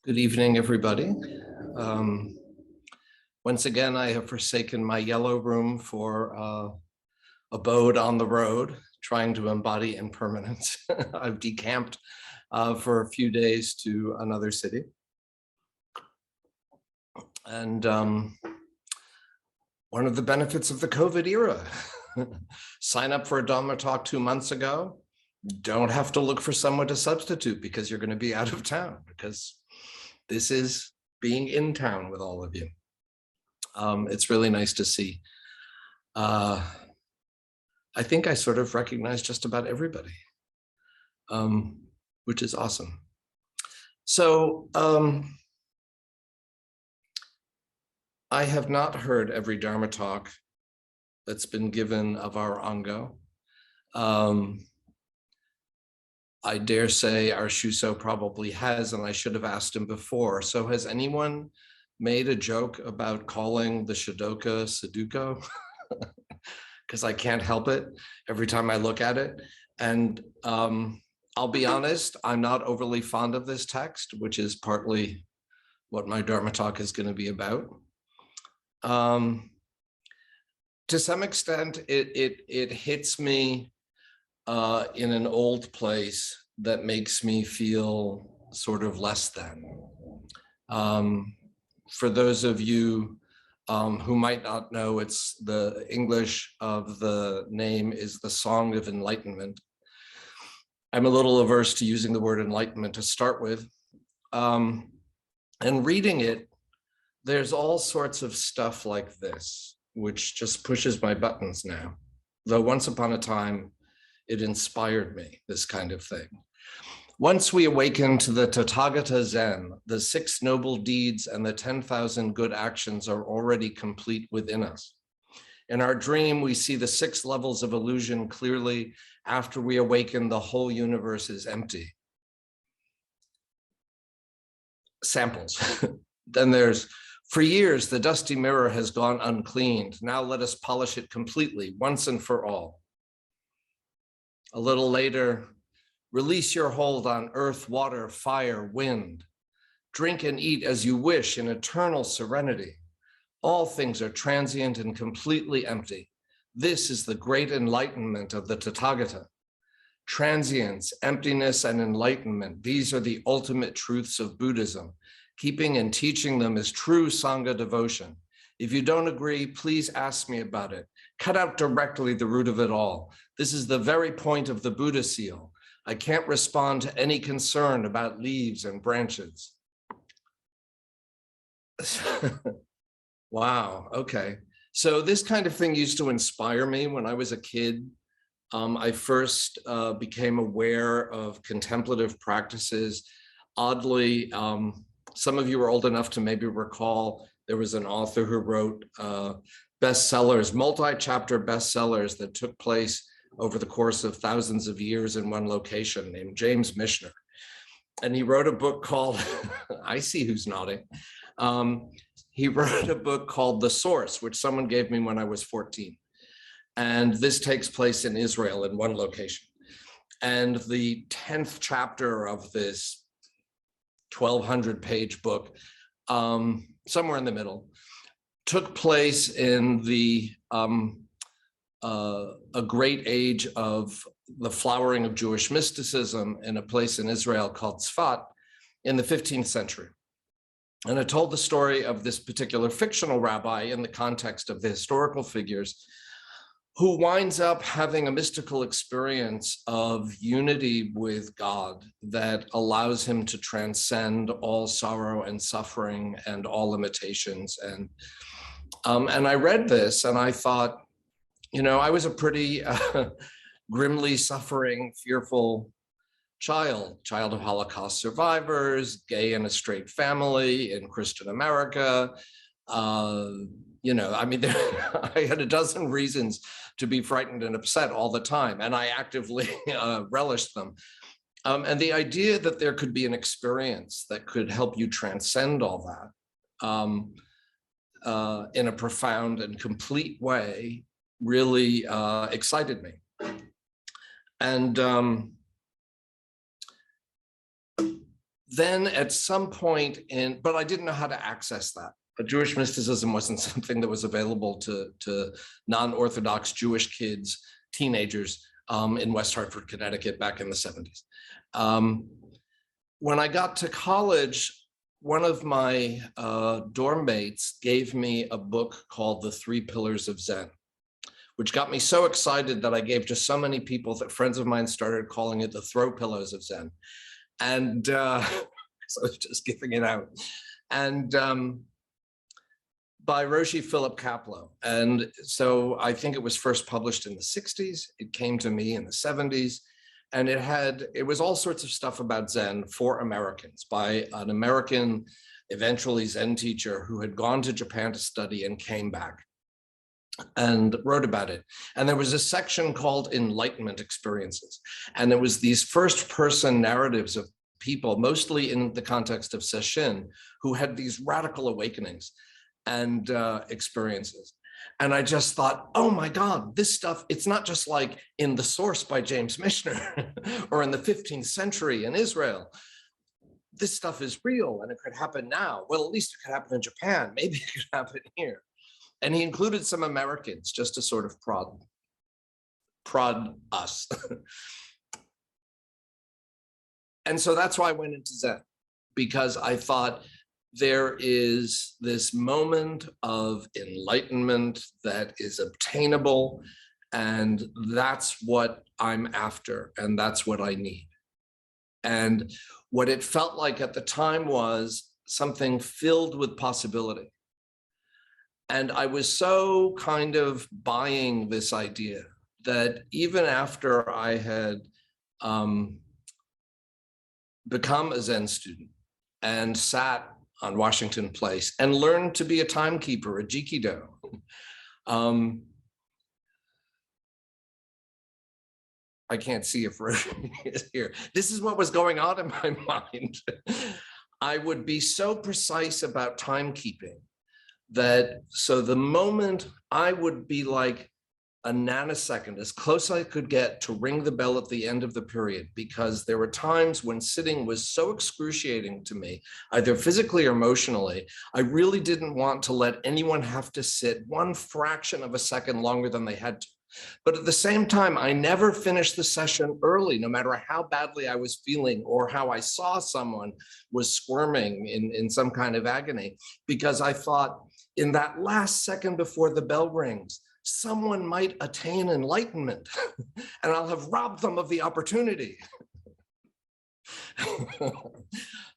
Good evening, everybody. Um, Once again, I have forsaken my yellow room for abode on the road, trying to embody impermanence. I've decamped for a few days to another city. And one of the benefits of the COVID era, sign up for a Dharma talk 2 months ago, don't have to look for someone to substitute because you're going to be out of town, because this is being in town with all of you. It's really nice to see. I think I sort of recognize just about everybody, which is awesome. So I have not heard every Dharma talk that's been given of our Ango. I dare say our Shuso probably has, and I should have asked him before. So has anyone made a joke about calling the Shadoka Sudoku? Because I can't help it every time I look at it. And I'll be honest, I'm not overly fond of this text, which is partly what my Dharma talk is going to be about. To some extent, it hits me in an old place that makes me feel sort of less than. For those of you who might not know, it's the English of the name is the Song of Enlightenment. I'm a little averse to using the word enlightenment to start with. And reading it, there's all sorts of stuff like this, which just pushes my buttons now. Though once upon a time, it inspired me, this kind of thing. Once we awaken to the Tathagata Zen, the 6 noble deeds and the 10,000 good actions are already complete within us. In our dream, we see the 6 levels of illusion clearly. After we awaken, the whole universe is empty. Samples. Then there's, for years, the dusty mirror has gone uncleaned. Now let us polish it completely, once and for all. A little later, release your hold on earth, water, fire, wind. Drink and eat as you wish in eternal serenity. All things are transient and completely empty. This is the great enlightenment of the Tathagata. Transience, emptiness, and enlightenment, these are the ultimate truths of Buddhism. Keeping and teaching them is true Sangha devotion. If you don't agree, please ask me about it. Cut out directly the root of it all. This is the very point of the Buddha seal. I can't respond to any concern about leaves and branches. Wow, okay. So this kind of thing used to inspire me when I was a kid. I first became aware of contemplative practices. Oddly, some of you are old enough to maybe recall there was an author who wrote bestsellers, multi-chapter bestsellers that took place over the course of thousands of years in one location, named James Michener. And he wrote a book called, I see who's nodding. He wrote a book called The Source, which someone gave me when I was 14. And this takes place in Israel in one location. And the 10th chapter of this 1,200-page book, somewhere in the middle, took place in the a great age of the flowering of Jewish mysticism in a place in Israel called Tzfat in the 15th century. And it told the story of this particular fictional rabbi in the context of the historical figures who winds up having a mystical experience of unity with God that allows him to transcend all sorrow and suffering and all limitations. And I read this and I thought, you know, I was a pretty grimly suffering, fearful child of Holocaust survivors, gay in a straight family in Christian America. You know, I mean, I had a dozen reasons to be frightened and upset all the time, and I actively relished them. And the idea that there could be an experience that could help you transcend all that in a profound and complete way really excited me. And then at some point but I didn't know how to access that. But Jewish mysticism wasn't something that was available to non-Orthodox Jewish kids, teenagers in West Hartford, Connecticut back in the 70s. When I got to college, one of my dorm mates gave me a book called The Three Pillars of Zen, which got me so excited that I gave to so many people that friends of mine started calling it the Throw Pillows of Zen. And so I was just giving it out. And by Roshi Philip Kapleau. And so I think it was first published in the 60s. It came to me in the 70s. And it was all sorts of stuff about Zen for Americans by an American, eventually Zen teacher who had gone to Japan to study and came back and wrote about it. And there was a section called Enlightenment Experiences. And it was these first person narratives of people, mostly in the context of Sesshin, who had these radical awakenings and experiences. And I just thought, oh my God, this stuff, it's not just like in The Source by James Michener or in the 15th century in Israel. This stuff is real and it could happen now. Well, at least it could happen in Japan. Maybe it could happen here. And he included some Americans just to sort of prod us. And so that's why I went into Zen, because I thought there is this moment of enlightenment that is obtainable, and that's what I'm after, and that's what I need. And what it felt like at the time was something filled with possibility. And I was so kind of buying this idea that even after I had become a Zen student and sat on Washington Place and learned to be a timekeeper, a jikido, I can't see if Roshi is here. This is what was going on in my mind. I would be so precise about timekeeping that so the moment I would be like a nanosecond, as close as I could get to ring the bell at the end of the period, because there were times when sitting was so excruciating to me, either physically or emotionally, I really didn't want to let anyone have to sit one fraction of a second longer than they had to. But at the same time, I never finished the session early, no matter how badly I was feeling or how I saw someone was squirming in some kind of agony, because I thought in that last second before the bell rings, someone might attain enlightenment and I'll have robbed them of the opportunity. So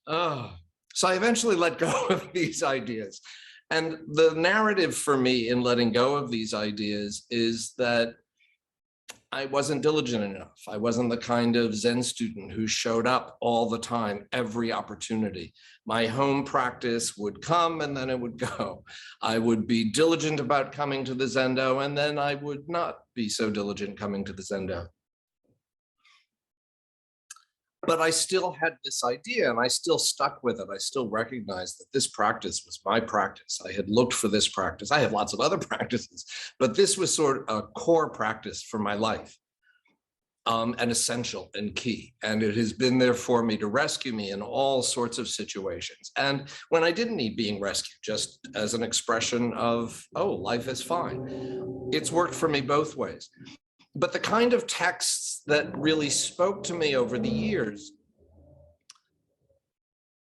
I eventually let go of these ideas. And the narrative for me in letting go of these ideas is that I wasn't diligent enough. I wasn't the kind of Zen student who showed up all the time, every opportunity. My home practice would come and then it would go. I would be diligent about coming to the Zendo and then I would not be so diligent coming to the Zendo. But I still had this idea and I still stuck with it. I still recognized that this practice was my practice. I had looked for this practice. I have lots of other practices, but this was sort of a core practice for my life, and essential and key. And it has been there for me to rescue me in all sorts of situations. And when I didn't need being rescued, just as an expression of, oh, life is fine. It's worked for me both ways. But the kind of texts that really spoke to me over the years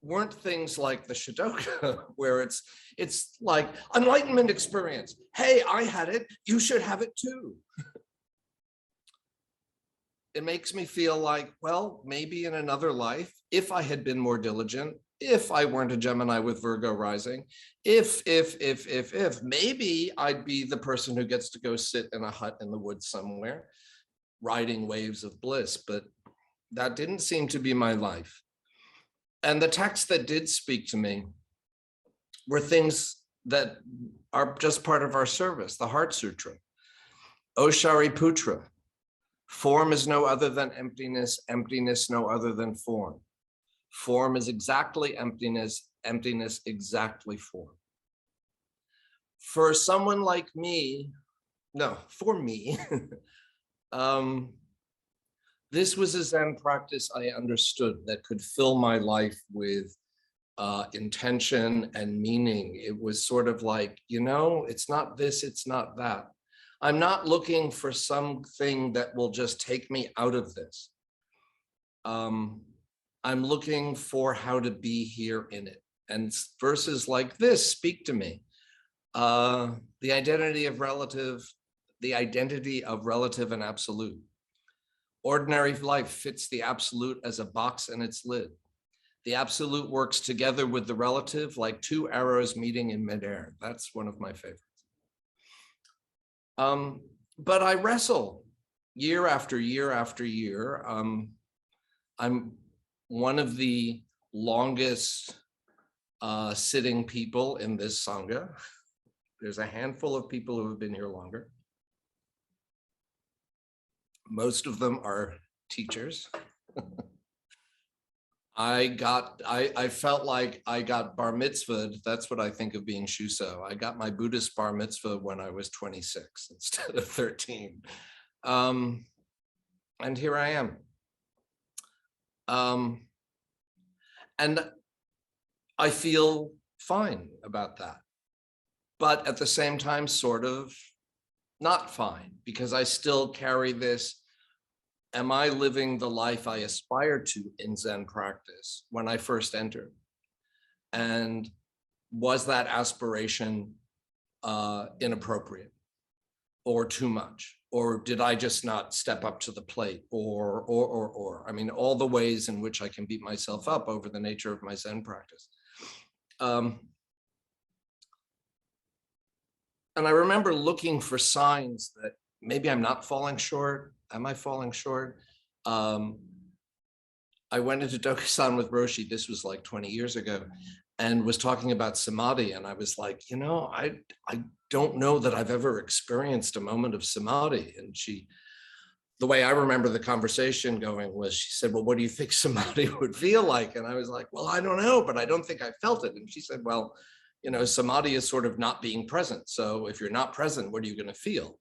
weren't things like the Shadoka, where it's like enlightenment experience. Hey, I had it, you should have it too. It makes me feel like, well, maybe in another life, if I had been more diligent, if I weren't a Gemini with Virgo rising, if, maybe I'd be the person who gets to go sit in a hut in the woods somewhere, riding waves of bliss, but that didn't seem to be my life. And the texts that did speak to me were things that are just part of our service, the Heart Sutra, Oshariputra, form is no other than emptiness, emptiness no other than form. Form is exactly emptiness, emptiness exactly form. For someone like me, no, for me, This was a Zen practice I understood that could fill my life with intention and meaning. It was sort of like, it's not this, it's not that. I'm not looking for something that will just take me out of this. I'm looking for how to be here in it. And verses like this speak to me. The identity of relative and absolute. Ordinary life fits the absolute as a box in its lid. The absolute works together with the relative like two arrows meeting in midair. That's one of my favorites. But I wrestle year after year after year. I'm one of the longest sitting people in this Sangha. There's a handful of people who have been here longer. Most of them are teachers. I felt like I got bar mitzvahed. That's what I think of being Shuso. I got my Buddhist bar mitzvah when I was 26 instead of 13. And here I am. And I feel fine about that. But at the same time, sort of not fine, because I still carry this, am I living the life I aspired to in Zen practice when I first entered? And was that aspiration inappropriate or too much? Or did I just not step up to the plate? Or, I mean, all the ways in which I can beat myself up over the nature of my Zen practice. And I remember looking for signs that maybe I'm not falling short. Am I falling short? I went into Dokusan with Roshi, this was like 20 years ago, and was talking about samadhi. And I was like, I don't know that I've ever experienced a moment of samadhi. And the way I remember the conversation going was, she said, well, what do you think samadhi would feel like? And I was like, well, I don't know, but I don't think I felt it. And she said, well, samadhi is sort of not being present. So if you're not present, what are you going to feel?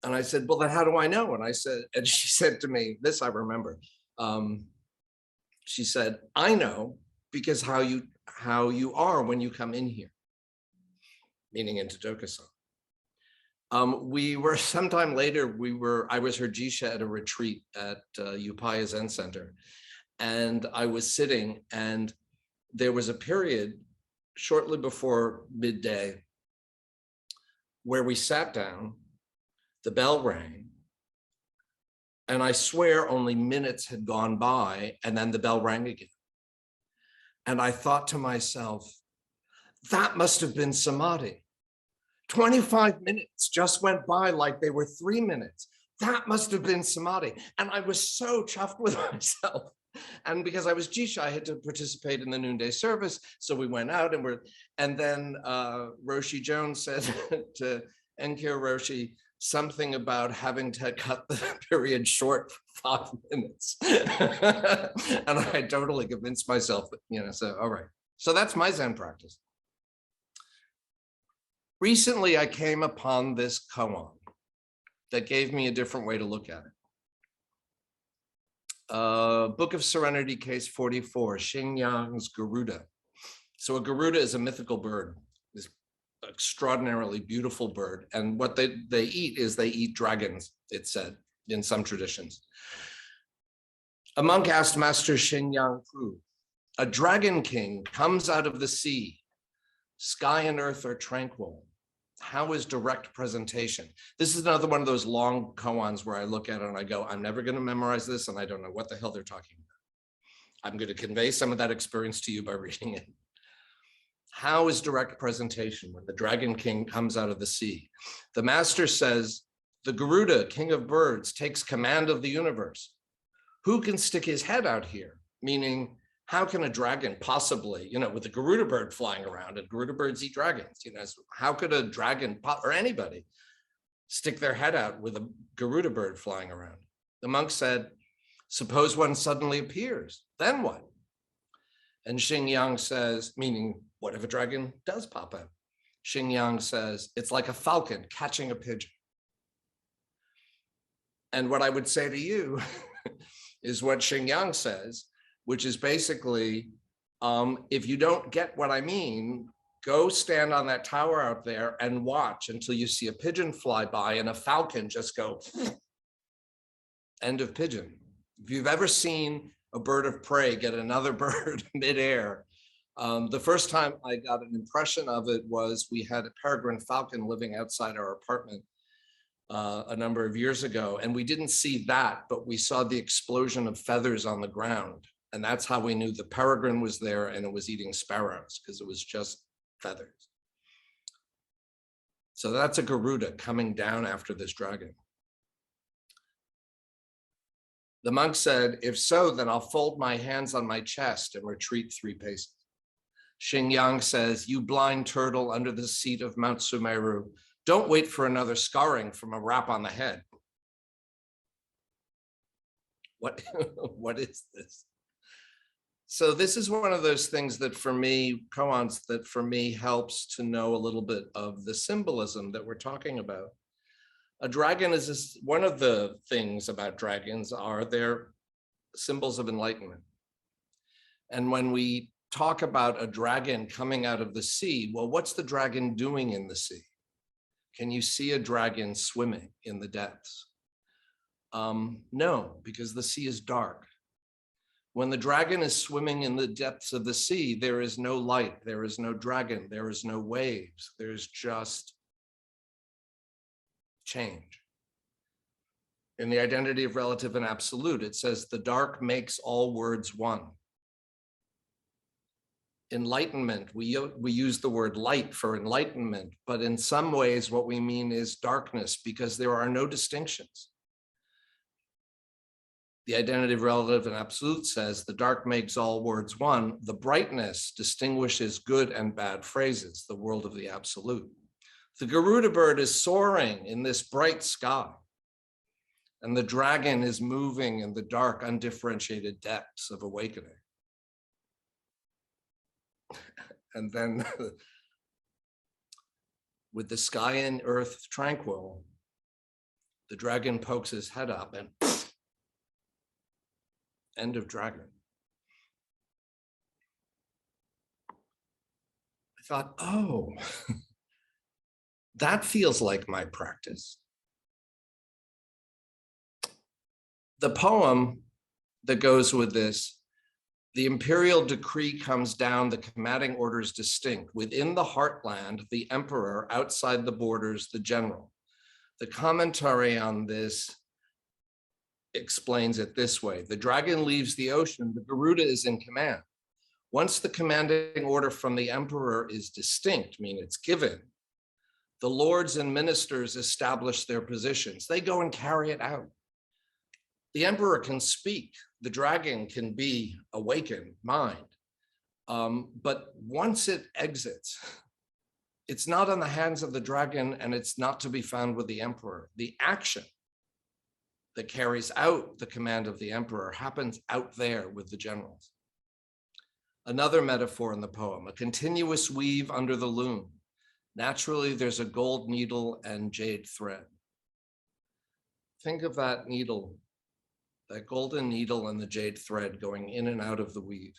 And I said, well, then how do I know? And she said to me, this I remember. She said, I know because how you are when you come in here, meaning into Dokusan. We were sometime later, I was her jisha at a retreat at Upaya Zen Center. And I was sitting, and there was a period shortly before midday where we sat down, the bell rang, and I swear only minutes had gone by, and then the bell rang again. And I thought to myself, that must have been samadhi. 25 minutes just went by like they were 3 minutes. That must have been samadhi. And I was so chuffed with myself. And because I was jisha, I had to participate in the noonday service. So we went out and then Roshi Jones said to Enkyo Roshi something about having to cut the period short for 5 minutes. And I totally convinced myself that, so, all right. So that's my Zen practice. Recently, I came upon this koan that gave me a different way to look at it. Book of Serenity, case 44, Xingyang's Garuda. So a Garuda is a mythical bird, this extraordinarily beautiful bird. And what they eat is they eat dragons, it's said in some traditions. A monk asked Master Xingyang Pu, a dragon king comes out of the sea. Sky and earth are tranquil. How is direct presentation? This is another one of those long koans where I look at it and I go, I'm never going to memorize this and I don't know what the hell they're talking about. I'm going to convey some of that experience to you by reading it. How is direct presentation when the dragon king comes out of the sea? The master says, the Garuda, king of birds, takes command of the universe. Who can stick his head out here? Meaning, how can a dragon possibly, with a Garuda bird flying around, and Garuda birds eat dragons, so how could a dragon or anybody stick their head out with a Garuda bird flying around? The monk said, suppose one suddenly appears, then what? And Xingyang says, meaning, what if a dragon does pop out? Xingyang says, it's like a falcon catching a pigeon. And what I would say to you is what Xingyang says, which is basically, if you don't get what I mean, go stand on that tower out there and watch until you see a pigeon fly by and a falcon just go, end of pigeon. If you've ever seen a bird of prey get another bird midair, the first time I got an impression of it was we had a peregrine falcon living outside our apartment a number of years ago, and we didn't see that, but we saw the explosion of feathers on the ground. And that's how we knew the peregrine was there and it was eating sparrows, because it was just feathers. So that's a Garuda coming down after this dragon. The monk said, if so, then I'll fold my hands on my chest and retreat 3 paces. Xingyang says, you blind turtle under the seat of Mount Sumeru, don't wait for another scarring from a rap on the head. What is this? So this is one of those things that for me, koans, that for me helps to know a little bit of the symbolism that we're talking about. A dragon is one of the things about dragons are they're symbols of enlightenment. And when we talk about a dragon coming out of the sea, well, what's the dragon doing in the sea? Can you see a dragon swimming in the depths? No, because the sea is dark. When the dragon is swimming in the depths of the sea, there is no light, there is no dragon, there is no waves, there's just change. In the identity of relative and absolute, it says the dark makes all words one. Enlightenment, we use the word light for enlightenment, but in some ways what we mean is darkness, because there are no distinctions. The identity of relative and absolute says the dark makes all words one. The brightness distinguishes good and bad phrases, the world of the absolute. The Garuda bird is soaring in this bright sky, and the dragon is moving in the dark, undifferentiated depths of awakening. And then with the sky and earth tranquil, the dragon pokes his head up and end of dragon. I thought, oh, that feels like my practice. The poem that goes with this, the imperial decree comes down, the commanding order is distinct. Within the heartland, the emperor, outside the borders, the general. The commentary on this explains it this way. The dragon leaves the ocean, the Garuda is in command. Once the commanding order from the emperor is distinct, meaning it's given, the lords and ministers establish their positions. They go and carry it out. The emperor can speak, the dragon can be awakened mind. But once it exits, it's not in the hands of the dragon and it's not to be found with the emperor. The action that carries out the command of the emperor happens out there with the generals. Another metaphor in the poem, a continuous weave under the loom. Naturally, there's a gold needle and jade thread. Think of that needle, that golden needle and the jade thread going in and out of the weave,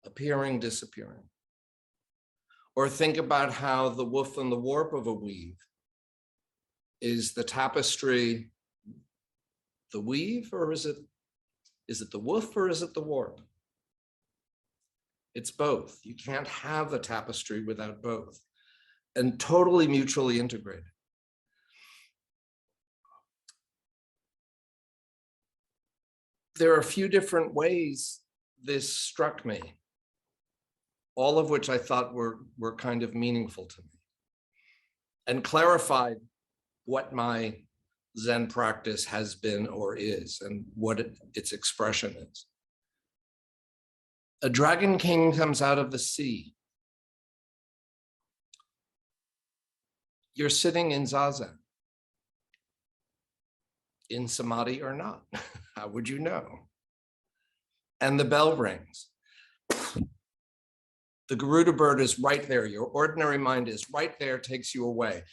appearing, disappearing. Or think about how the woof and the warp of a weave is the tapestry, the weave, or is it the woof or is it the warp? It's both. You can't have a tapestry without both, and totally mutually integrated. There are a few different ways this struck me, all of which I thought were kind of meaningful to me and clarified what my Zen practice has been or is and what its expression is. A dragon king comes out of the sea. You're sitting in zazen, in samadhi or not. How would you know? And the bell rings. The Garuda bird is right there. Your ordinary mind is right there, takes you away.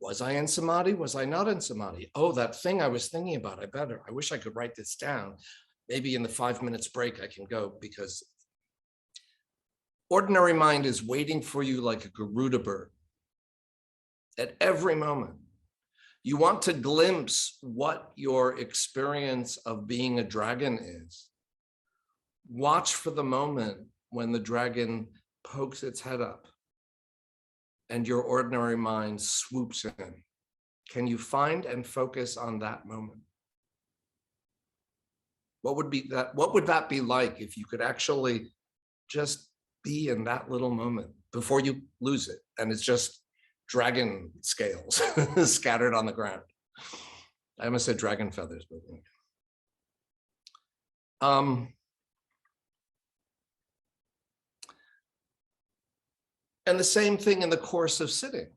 Was I in samadhi? Was I not in samadhi? Oh, that thing I was thinking about, I wish I could write this down. Maybe in the 5 minutes break I can go, because ordinary mind is waiting for you like a Garuda bird at every moment. You want to glimpse what your experience of being a dragon is. Watch for the moment when the dragon pokes its head up and your ordinary mind swoops in. Can you find and focus on that moment? What would that be like if you could actually just be in that little moment before you lose it and it's just dragon scales scattered on the ground? I almost said dragon feathers, but and the same thing in the course of sitting.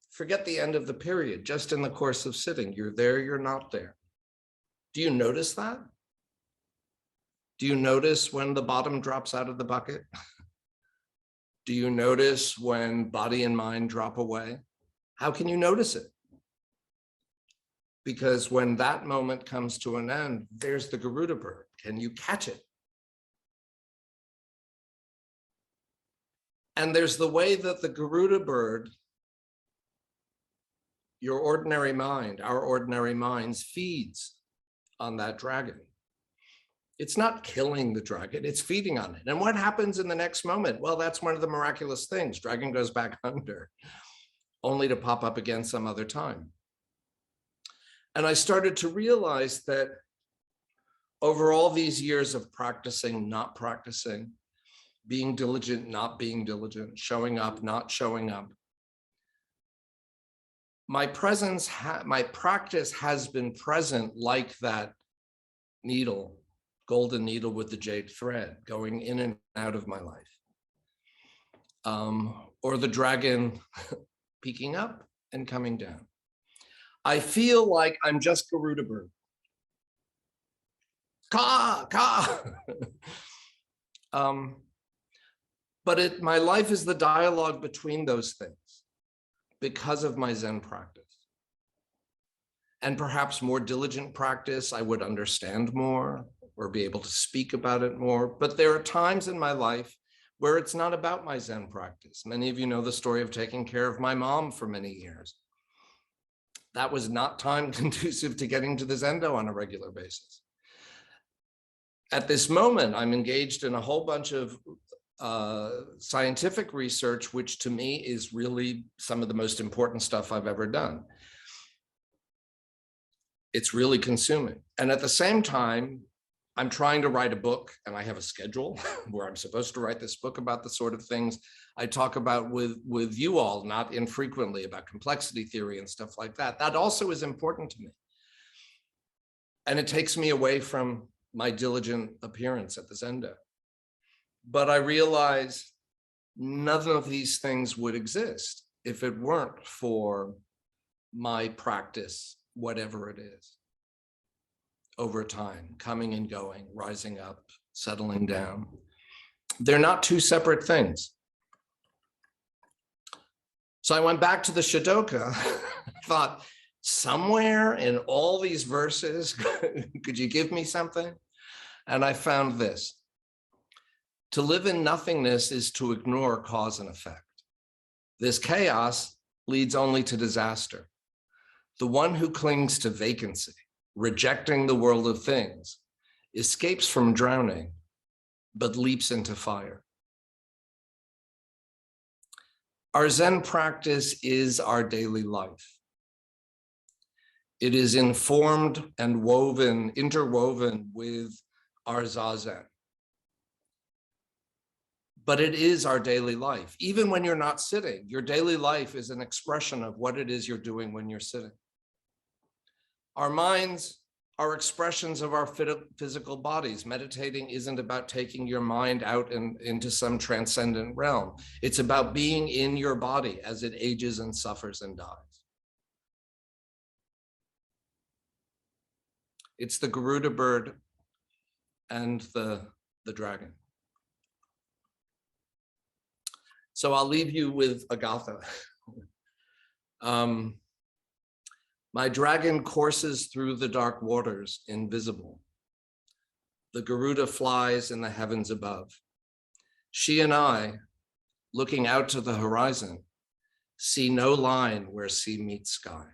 Forget the end of the period, just in the course of sitting. You're there, you're not there. Do you notice that? Do you notice when the bottom drops out of the bucket? Do you notice when body and mind drop away? How can you notice it? Because when that moment comes to an end, there's the Garuda bird. Can you catch it? And there's the way that the Garuda bird, your ordinary mind, our ordinary minds, feeds on that dragon. It's not killing the dragon, it's feeding on it. And what happens in the next moment? Well, that's one of the miraculous things. Dragon goes back under, only to pop up again some other time. And I started to realize that over all these years of practicing, not practicing, being diligent, not being diligent, showing up, not showing up, my practice has been present like that needle, golden needle with the jade thread going in and out of my life. Or the dragon peeking up and coming down. I feel like I'm just Garuda bird. Ka, ka. But my life is the dialogue between those things because of my Zen practice. And perhaps more diligent practice, I would understand more or be able to speak about it more. But there are times in my life where it's not about my Zen practice. Many of you know the story of taking care of my mom for many years. That was not time conducive to getting to the Zendo on a regular basis. At this moment, I'm engaged in a whole bunch of scientific research, which to me is really some of the most important stuff I've ever done. It's really consuming. And at the same time, I'm trying to write a book, and I have a schedule where I'm supposed to write this book about the sort of things I talk about with you all, not infrequently, about complexity theory and stuff like that. That also is important to me. And it takes me away from my diligent appearance at the Zendo. But I realize none of these things would exist if it weren't for my practice, whatever it is, over time, coming and going, rising up, settling down. They're not two separate things. So I went back to the Shadoka, thought, somewhere in all these verses, could you give me something? And I found this. To live in nothingness is to ignore cause and effect. This chaos leads only to disaster. The one who clings to vacancy, rejecting the world of things, escapes from drowning, but leaps into fire. Our Zen practice is our daily life. It is informed and interwoven with our zazen. But it is our daily life. Even when you're not sitting, your daily life is an expression of what it is you're doing when you're sitting. Our minds are expressions of our physical bodies. Meditating isn't about taking your mind out into some transcendent realm. It's about being in your body as it ages and suffers and dies. It's the Garuda bird and the dragon. So I'll leave you with Agatha. My dragon courses through the dark waters, invisible. The Garuda flies in the heavens above. She and I, looking out to the horizon, see no line where sea meets sky.